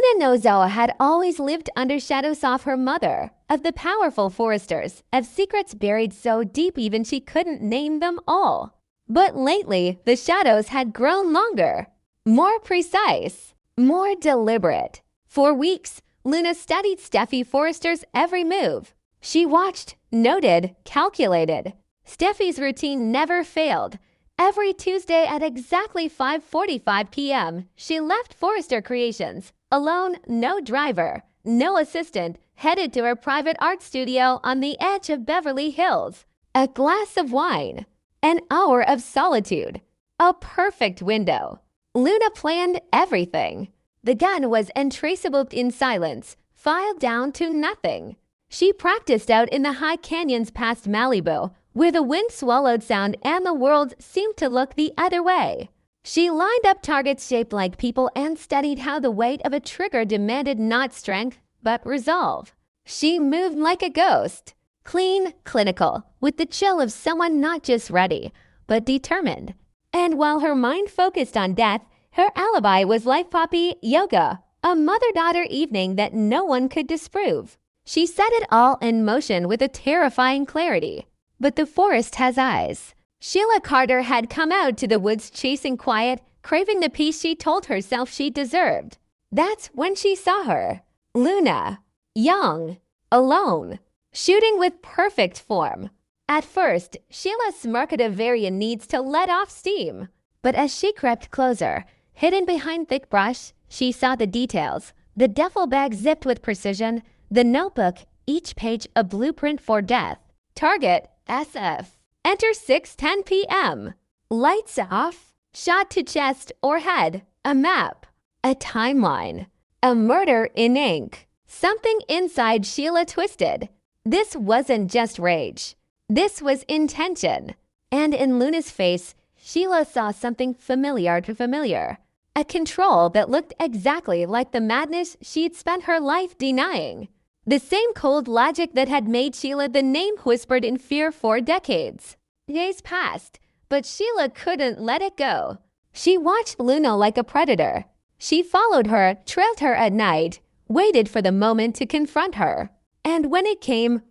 Luna Nozoa had always lived under shadows of her mother, of the powerful foresters, of secrets buried so deep even she couldn't name them all. But lately, the shadows had grown longer, more precise, more deliberate. For weeks, Luna studied Steffy Forrester's every move. She watched, noted, calculated. Steffy's routine never failed. Every Tuesday at exactly 5:45 p.m., she left Forrester Creations, alone, no driver, no assistant, headed to her private art studio on the edge of Beverly Hills. A glass of wine, an hour of solitude, a perfect window. Luna planned everything. The gun was untraceable in silence, filed down to nothing. She practiced out in the high canyons past Malibu, where the wind swallowed sound and the world seemed to look the other way. She lined up targets shaped like people and studied how the weight of a trigger demanded not strength, but resolve. She moved like a ghost, clean, clinical, with the chill of someone not just ready, but determined. And while her mind focused on death, her alibi was life poppy yoga, a mother-daughter evening that no one could disprove. She set it all in motion with a terrifying clarity. But the forest has eyes. Sheila Carter had come out to the woods chasing quiet, craving the peace she told herself she deserved. That's when she saw her. Luna. Young. Alone. Shooting with perfect form. At first, Sheila smirked a variant needs to let off steam. But as she crept closer, hidden behind thick brush, she saw the details. The duffel bag zipped with precision, the notebook, each page a blueprint for death. Target, SF. Enter 6:10 p.m. Lights off. Shot to chest or head. A map. A timeline. A murder in ink. Something inside Sheila twisted. This wasn't just rage. This was intention. And in Luna's face, Sheila saw something familiar to familiar. A control that looked exactly like the madness she'd spent her life denying. The same cold logic that had made Sheila the name whispered in fear for decades. Days passed, but Sheila couldn't let it go. She watched Luna like a predator. She followed her, trailed her at night, waited for the moment to confront her. And when it came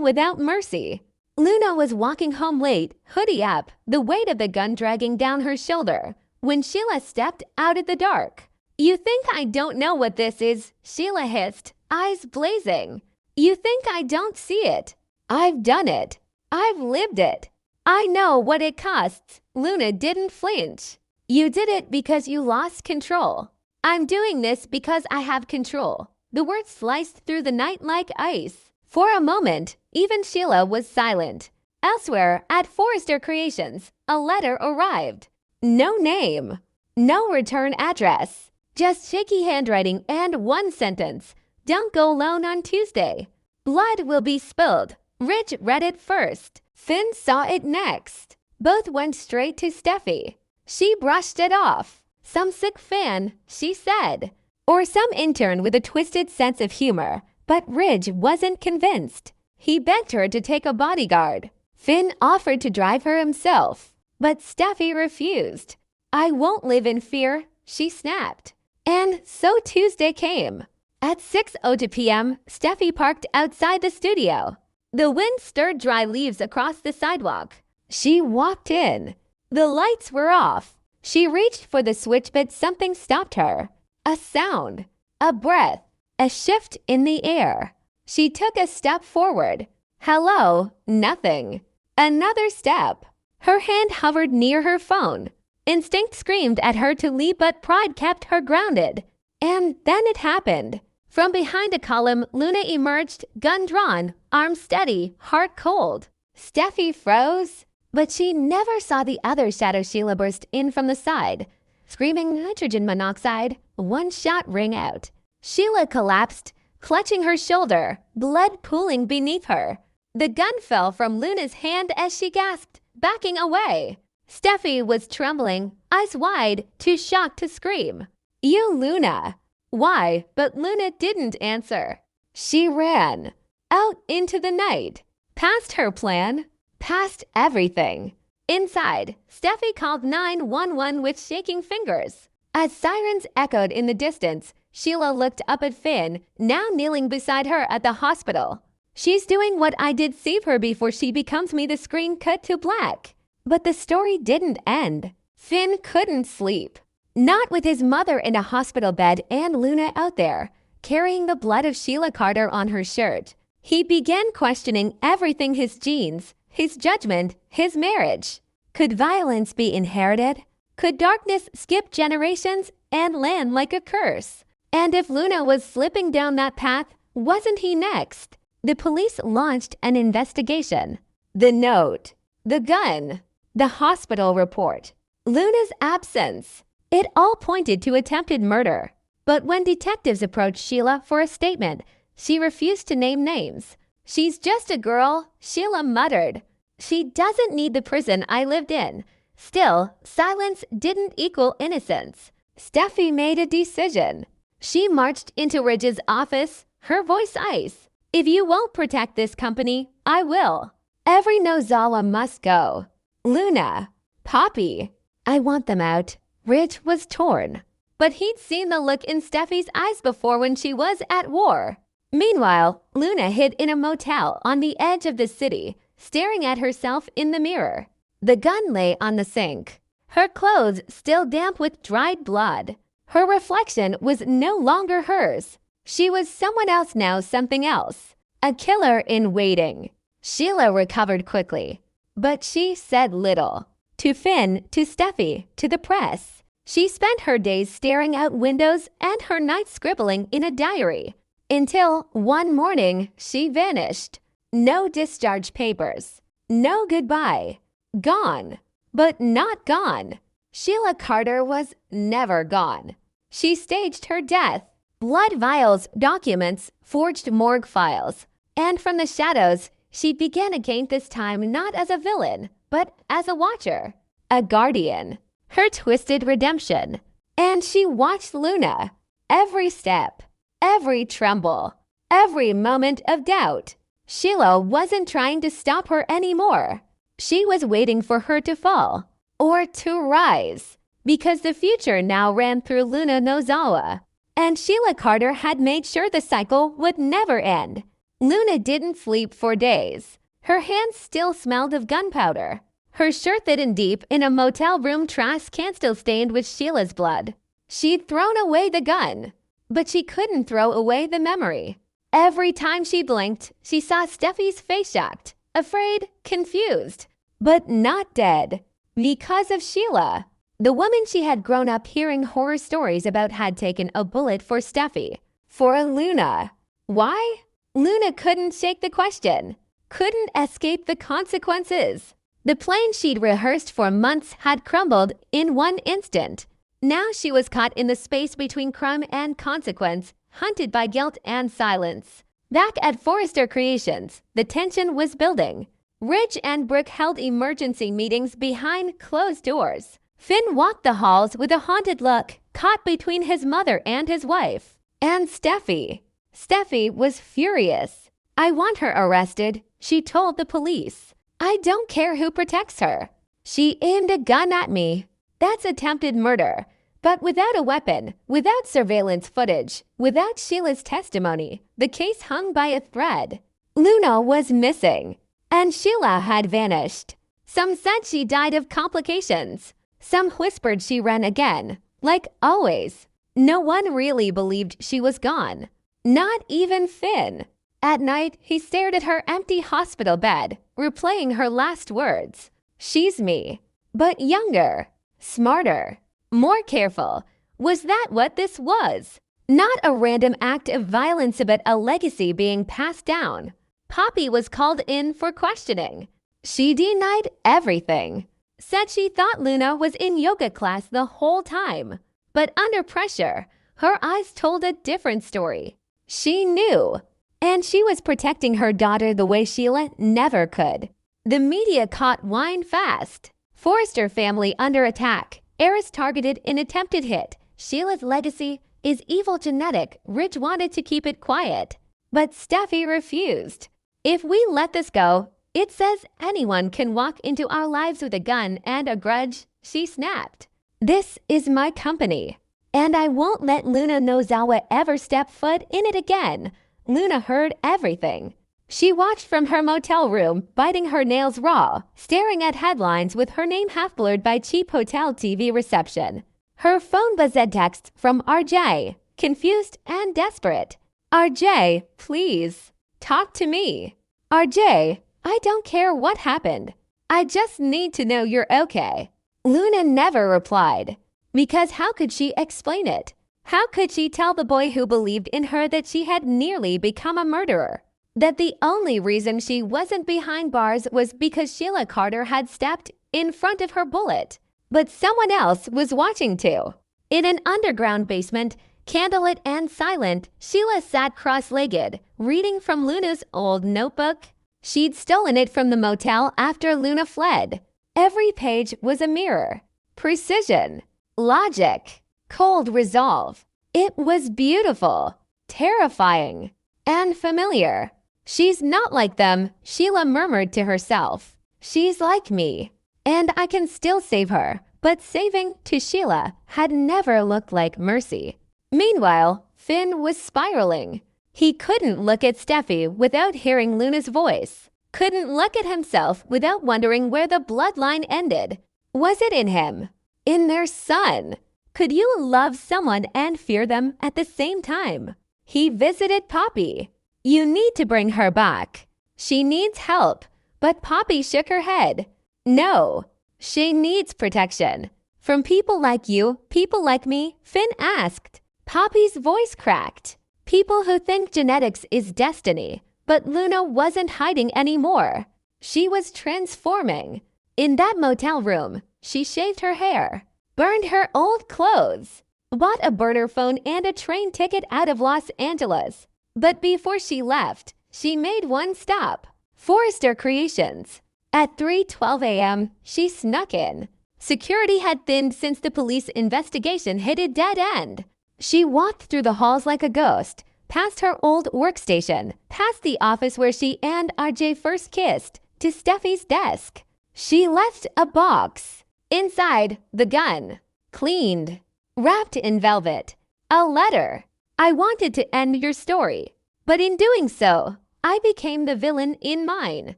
without mercy. Luna was walking home late, hoodie up, the weight of the gun dragging down her shoulder, when Sheila stepped out of the dark. "You think I don't know what this is?" Sheila hissed, eyes blazing. "You think I don't see it? I've done it. I've lived it. I know what it costs." Luna didn't flinch. "You did it because you lost control. I'm doing this because I have control." The words sliced through the night like ice. For a moment, even Sheila was silent. Elsewhere, at Forrester Creations, a letter arrived. No name. No return address. Just shaky handwriting and one sentence. "Don't go alone on Tuesday. Blood will be spilled." Ridge read it first. Finn saw it next. Both went straight to Steffy. She brushed it off. Some sick fan, she said. Or some intern with a twisted sense of humor. But Ridge wasn't convinced. He begged her to take a bodyguard. Finn offered to drive her himself. But Steffy refused. "I won't live in fear," she snapped. And so Tuesday came. At 6:02 p.m., Steffy parked outside the studio. The wind stirred dry leaves across the sidewalk. She walked in. The lights were off. She reached for the switch, but something stopped her. A sound. A breath. A shift in the air. She took a step forward. Hello, nothing. Another step. Her hand hovered near her phone. Instinct screamed at her to leave, but pride kept her grounded. And then it happened. From behind a column, Luna emerged, gun drawn, arms steady, heart cold. Steffy froze, but she never saw the other shadow Sheila burst in from the side, screaming nitrogen monoxide, one shot ring out. Sheila collapsed, clutching her shoulder, blood pooling beneath her. The gun fell from Luna's hand as she gasped, backing away. Steffy was trembling, eyes wide, too shocked to scream. "You, Luna." Why? But Luna didn't answer. She ran. Out into the night. Past her plan. Past everything. Inside, Steffy called 911 with shaking fingers. As sirens echoed in the distance, Sheila looked up at Finn, now kneeling beside her at the hospital. She's doing what I did save her before she becomes me. The screen cut to black. But the story didn't end. Finn couldn't sleep. Not with his mother in a hospital bed and Luna out there, carrying the blood of Sheila Carter on her shirt. He began questioning everything: his genes, his judgment, his marriage. Could violence be inherited? Could darkness skip generations and land like a curse? And if Luna was slipping down that path, wasn't he next? The police launched an investigation. The note, the gun, the hospital report, Luna's absence. It all pointed to attempted murder. But when detectives approached Sheila for a statement, she refused to name names. She's just a girl, Sheila muttered. She doesn't need the prison I lived in. Still, silence didn't equal innocence. Steffy made a decision. She marched into Ridge's office, her voice ice. If you won't protect this company, I will. Every Nozawa must go. Luna, Poppy, I want them out. Ridge was torn. But he'd seen the look in Steffi's eyes before when she was at war. Meanwhile, Luna hid in a motel on the edge of the city, staring at herself in the mirror. The gun lay on the sink, her clothes still damp with dried blood. Her reflection was no longer hers. She was someone else now, something else. A killer in waiting. Sheila recovered quickly, but she said little. To Finn, to Steffy, to the press. She spent her days staring out windows and her nights scribbling in a diary. Until one morning, she vanished. No discharge papers. No goodbye. Gone. But not gone. Sheila Carter was never gone. She staged her death. Blood vials, documents, forged morgue files. And from the shadows, she began again, this time not as a villain, but as a watcher. A guardian. Her twisted redemption. And she watched Luna. Every step. Every tremble. Every moment of doubt. Sheila wasn't trying to stop her anymore. She was waiting for her to fall. Or to rise. Because the future now ran through Luna Nozawa. And Sheila Carter had made sure the cycle would never end. Luna didn't sleep for days. Her hands still smelled of gunpowder. Her shirt hidden deep in a motel room trash can still stained with Sheila's blood. She'd thrown away the gun, but she couldn't throw away the memory. Every time she blinked, she saw Steffi's face, shocked, afraid, confused, but not dead. Because of Sheila. The woman she had grown up hearing horror stories about had taken a bullet for Steffy. For Luna. Why? Luna couldn't shake the question. Couldn't escape the consequences. The plan she'd rehearsed for months had crumbled in one instant. Now she was caught in the space between crime and consequence, hunted by guilt and silence. Back at Forrester Creations, the tension was building. Ridge and Brooke held emergency meetings behind closed doors. Finn walked the halls with a haunted look, caught between his mother and his wife. And Steffy. Steffy was furious. I want her arrested, she told the police. I don't care who protects her. She aimed a gun at me. That's attempted murder. But without a weapon, without surveillance footage, without Sheila's testimony, the case hung by a thread. Luna was missing. And Sheila had vanished. Some said she died of complications. Some whispered she ran again. Like always. No one really believed she was gone. Not even Finn. At night, he stared at her empty hospital bed, replaying her last words. She's me. But younger. Smarter. More careful. Was that what this was? Not a random act of violence, but a legacy being passed down. Poppy was called in for questioning. She denied everything. Said she thought Luna was in yoga class the whole time. But under pressure, her eyes told a different story. She knew. And she was protecting her daughter the way Sheila never could. The media caught wine fast. Forrester family under attack. Heiress targeted in attempted hit. Sheila's legacy is evil genetic. Ridge wanted to keep it quiet. But Steffi refused. If we let this go, it says anyone can walk into our lives with a gun and a grudge, she snapped. This is my company. And I won't let Luna Nozawa ever step foot in it again. Luna heard everything. She watched from her motel room, biting her nails raw, staring at headlines with her name half-blurred by cheap hotel TV reception. Her phone buzzed texts from RJ, confused and desperate. RJ, please, talk to me. RJ, I don't care what happened. I just need to know you're okay. Luna never replied. Because how could she explain it? How could she tell the boy who believed in her that she had nearly become a murderer? That the only reason she wasn't behind bars was because Sheila Carter had stepped in front of her bullet. But someone else was watching too. In an underground basement, candlelit and silent, Sheila sat cross-legged, reading from Luna's old notebook. She'd stolen it from the motel after Luna fled. Every page was a mirror. Precision, logic, cold resolve. It was beautiful, terrifying, and familiar. She's not like them, Sheila murmured to herself. She's like me, and I can still save her. But saving, to Sheila, had never looked like mercy. Meanwhile, Finn was spiraling. He couldn't look at Steffy without hearing Luna's voice. Couldn't look at himself without wondering where the bloodline ended. Was it in him? In their son? Could you love someone and fear them at the same time? He visited Poppy. You need to bring her back. She needs help. But Poppy shook her head. No, she needs protection. From people like you, people like me, Finn asked. Poppy's voice cracked. People who think genetics is destiny. But Luna wasn't hiding anymore. She was transforming. In that motel room, she shaved her hair, burned her old clothes, bought a burner phone and a train ticket out of Los Angeles. But before she left, she made one stop. Forrester Creations. At 3:12 a.m., she snuck in. Security had thinned since the police investigation hit a dead end. She walked through the halls like a ghost, past her old workstation, past the office where she and RJ first kissed, to Steffy's desk. She left a box. Inside, the gun. Cleaned. Wrapped in velvet. A letter. I wanted to end your story. But in doing so, I became the villain in mine.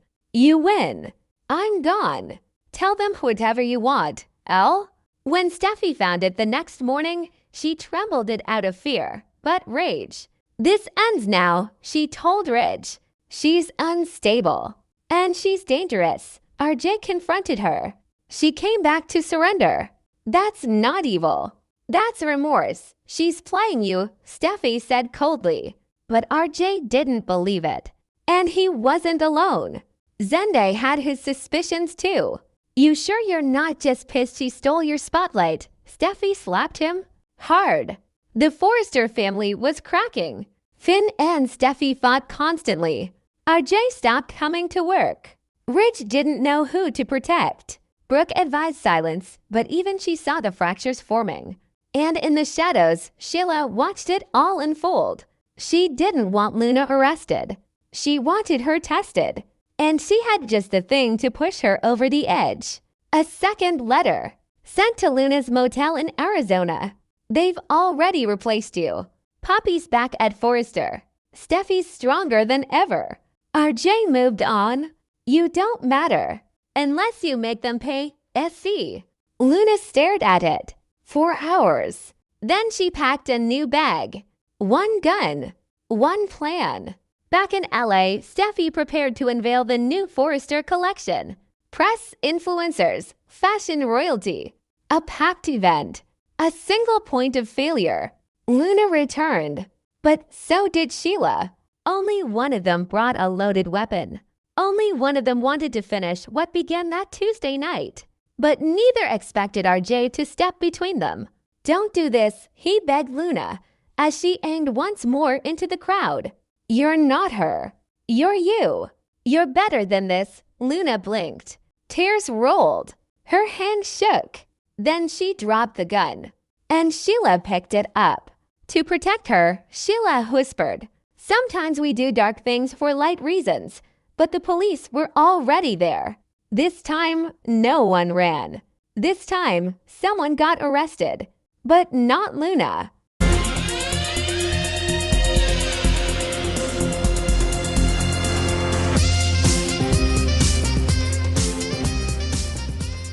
You win. I'm gone. Tell them whatever you want, Elle. When Steffy found it the next morning, she trembled it out of fear, but rage. This ends now, she told Ridge. She's unstable. And she's dangerous. RJ confronted her. She came back to surrender. That's not evil. That's remorse. She's playing you, Steffy said coldly. But RJ didn't believe it. And he wasn't alone. Zende had his suspicions too. You sure you're not just pissed she stole your spotlight? Steffy slapped him hard. The Forrester family was cracking. Finn and Steffy fought constantly. RJ stopped coming to work. Ridge didn't know who to protect. Brooke advised silence, but even she saw the fractures forming. And in the shadows, Sheila watched it all unfold. She didn't want Luna arrested. She wanted her tested. And she had just the thing to push her over the edge. A second letter, sent to Luna's motel in Arizona. They've already replaced you. Poppy's back at Forrester. Steffy's stronger than ever. RJ moved on. You don't matter. Unless you make them pay SC. Luna stared at it. For hours. Then she packed a new bag. One gun. One plan. Back in LA, Steffy prepared to unveil the new Forrester collection. Press, influencers, fashion royalty. A packed event. A single point of failure. Luna returned. But so did Sheila. Only one of them brought a loaded weapon. Only one of them wanted to finish what began that Tuesday night. But neither expected RJ to step between them. Don't do this, he begged Luna, as she aimed once more into the crowd. You're not her. You're you. You're better than this. Luna blinked. Tears rolled. Her hand shook. Then she dropped the gun. And Sheila picked it up. To protect her, Sheila whispered, "Sometimes we do dark things for light reasons, but the police were already there. This time, no one ran. This time, someone got arrested. But not Luna.